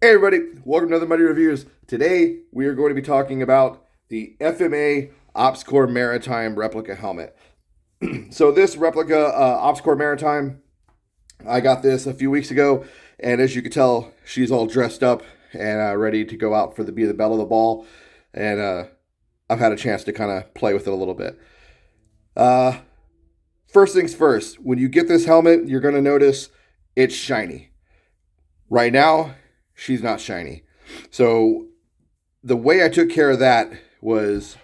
Hey everybody, welcome to another Muddy Reviews. Today we are going to be talking about the FMA Opscore Maritime replica helmet. So this replica Opscore Maritime, I got this a few weeks ago, and as you can tell, she's all dressed up and ready to go out for be the belle of the ball. And I've had a chance to kind of play with it a little bit. Uh, First things first, when you get this helmet, you're going to notice it's shiny. Right now, she's not shiny. So the way I took care of that was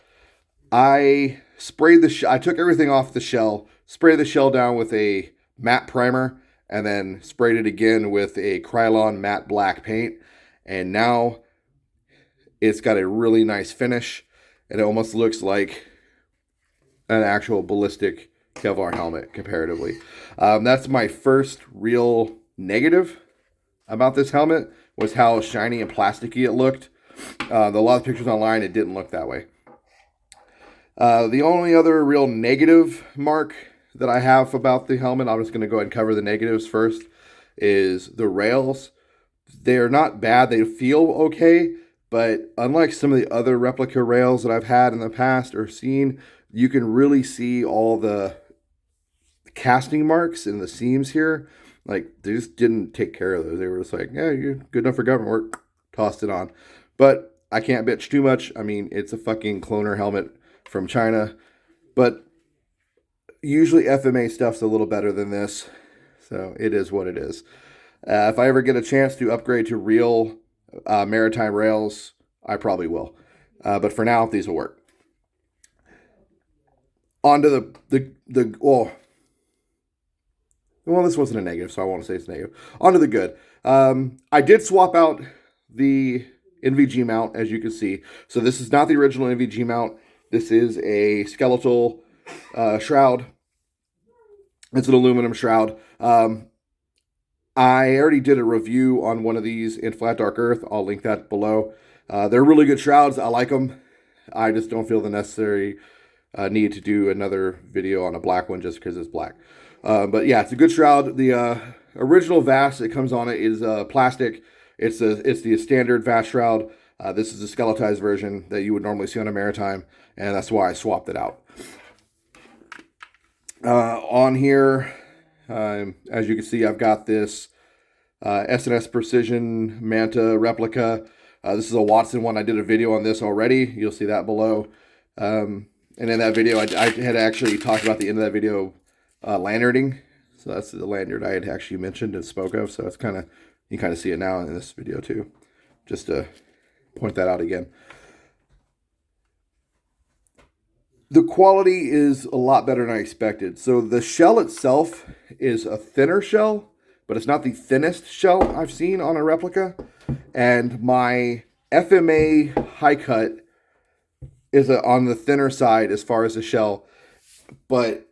I sprayed I took everything off the shell, sprayed the shell down with a matte primer, and then sprayed it again with a Krylon matte black paint. And now it's got a really nice finish. And it almost looks like an actual ballistic Kevlar helmet comparatively. That's my first real negative about this helmet, was how shiny and plasticky it looked. A lot of pictures online, it didn't look that way. The only other real negative mark that I have about the helmet, I'm just going to go ahead and cover the negatives first, is the rails. They're not bad. They feel okay, but unlike some of the other replica rails that I've had in the past or seen, you can really see all the casting marks in the seams here. Like, they just didn't take care of those. They were just like, yeah, you're good enough for government work. Tossed it on. But I can't bitch too much. I mean, it's a fucking cloner helmet from China. But usually FMA stuff's a little better than this. So it is what it is. If I ever get a chance to upgrade to real maritime rails, I probably will. But for now, these will work. On to well, this wasn't a negative, so I won't say it's negative. On to the good. I did swap out the NVG mount, as you can see. So this is not the original NVG mount. This is a skeletal shroud. It's an aluminum shroud. I already did a review on one of these in Flat Dark Earth. I'll link that below. They're really good shrouds. I like them. I just don't feel the necessary need to do another video on a black one just because it's black. But yeah, it's a good shroud. The original vast that comes on it is plastic. It's the standard vast shroud. This is the skeletized version that you would normally see on a maritime, and that's why I swapped it out. On here, as you can see, I've got this S&S Precision Manta replica. This is a Watson one. I did a video on this already. You'll see that below. And in that video, I had actually talked about the end of that video lanyarding. So that's the lanyard I had actually mentioned and spoke of. So it's you kind of see it now in this video too. Just to point that out again. The quality is a lot better than I expected. So the shell itself is a thinner shell, but it's not the thinnest shell I've seen on a replica. And my FMA high cut is on the thinner side as far as the shell, but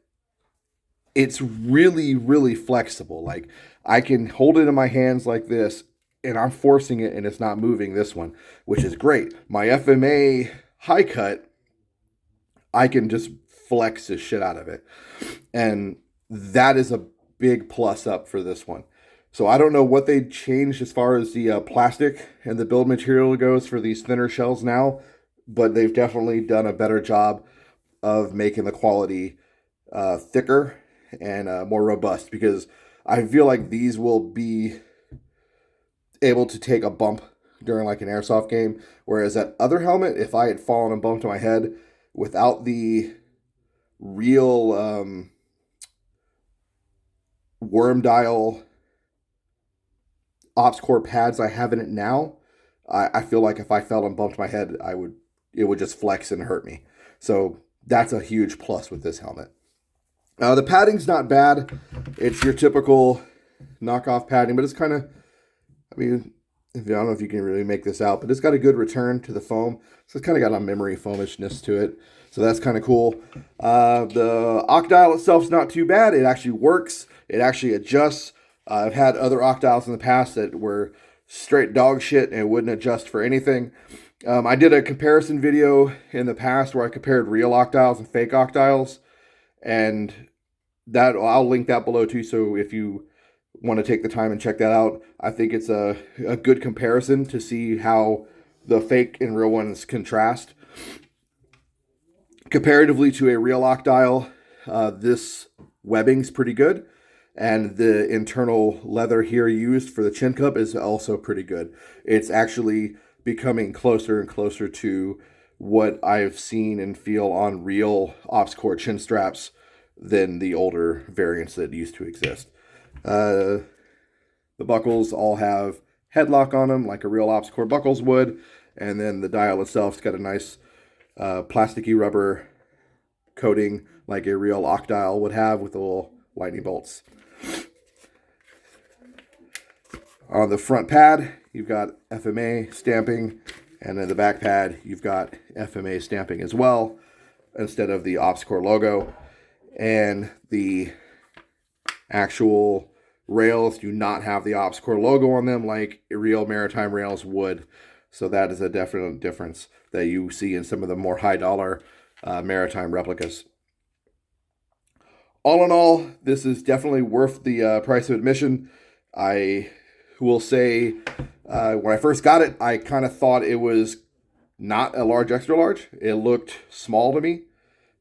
it's really, really flexible. Like, I can hold it in my hands like this, and I'm forcing it, and it's not moving, this one, which is great. My FMA high cut, I can just flex the shit out of it. And that is a big plus up for this one. So I don't know what they changed as far as the plastic and the build material goes for these thinner shells now, but they've definitely done a better job of making the quality thicker and more robust, because I feel like these will be able to take a bump during like an airsoft game, whereas that other helmet, if I had fallen and bumped my head without the real worm dial ops core pads I have in it now, I feel like if I fell and bumped my head, it would just flex and hurt me. So that's a huge plus with this helmet. The padding's not bad. It's your typical knockoff padding, but it's kind of, I mean, I don't know if you can really make this out, but it's got a good return to the foam. So it's kind of got a memory foamishness to it. So that's kind of cool. The octile itself's not too bad. It actually works. It actually adjusts. I've had other octiles in the past that were straight dog shit and wouldn't adjust for anything. I did a comparison video in the past where I compared real octiles and fake octiles, and that I'll link that below too. So if you want to take the time and check that out. I think it's a good comparison to see how the fake and real ones contrast. Comparatively to a real lock dial, this webbing's pretty good. And the internal leather here used for the chin cup is also pretty good. It's actually becoming closer and closer to what I've seen and feel on real OpsCore chin straps than the older variants that used to exist. The buckles all have headlock on them like a real OpsCore buckles would. And then the dial itself's got a nice plasticky rubber coating like a real lock dial would have with the little lightning bolts. On the front pad, you've got FMA stamping, and in the back pad, you've got FMA stamping as well, instead of the OpsCore logo. And the actual rails do not have the OpsCore logo on them like real Maritime rails would. So that is a definite difference that you see in some of the more high-dollar Maritime replicas. All in all, this is definitely worth the price of admission. I will say, when I first got it, I kind of thought it was not a large Xtra-Large. It looked small to me,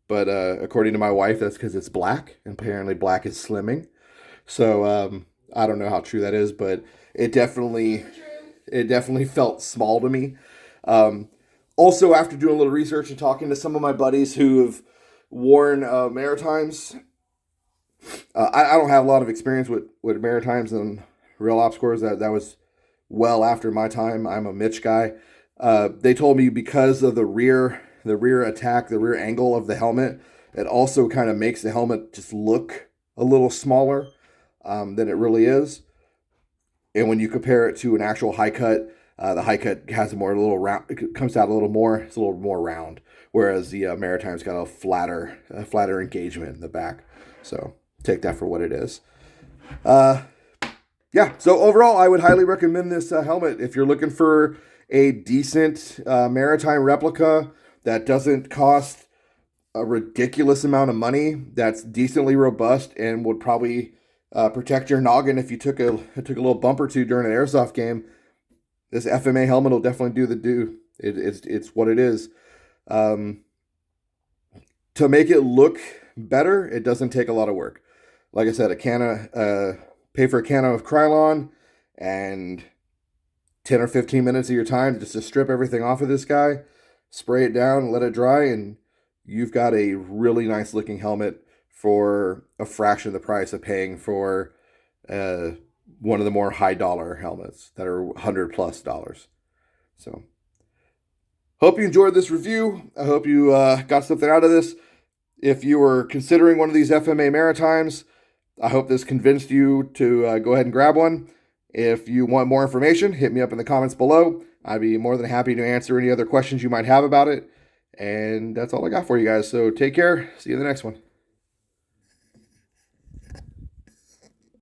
but according to my wife, that's because it's black, and apparently black is slimming. So I don't know how true that is, but it definitely felt small to me. Also, after doing a little research and talking to some of my buddies who have worn Maritimes, I don't have a lot of experience with Maritimes and real OpsCores. That was well after my time. I'm a Mitch guy. They told me because of the rear attack, the rear angle of the helmet, it also kind of makes the helmet just look a little smaller than it really is. And when you compare it to an actual high cut, the high cut has a little round. It comes out a little more. It's a little more round, whereas the Maritime's got a flatter engagement in the back. So take that for what it is. Yeah. So overall, I would highly recommend this helmet if you're looking for a decent Maritime replica that doesn't cost a ridiculous amount of money, that's decently robust and would probably protect your noggin if you took a little bump or two during an airsoft game. This FMA helmet will definitely do the do. It's what it is. To make it look better, it doesn't take a lot of work. Like I said, pay for a can of Krylon and 10 or 15 minutes of your time just to strip everything off of this guy, spray it down, let it dry, and you've got a really nice looking helmet for a fraction of the price of paying for one of the more high dollar helmets that are $100+. So hope you enjoyed this review. I hope you got something out of this. If you were considering one of these FMA Maritimes, I hope this convinced you to go ahead and grab one. If you want more information, hit me up in the comments below. I'd be more than happy to answer any other questions you might have about it. And that's all I got for you guys. So take care. See you in the next one.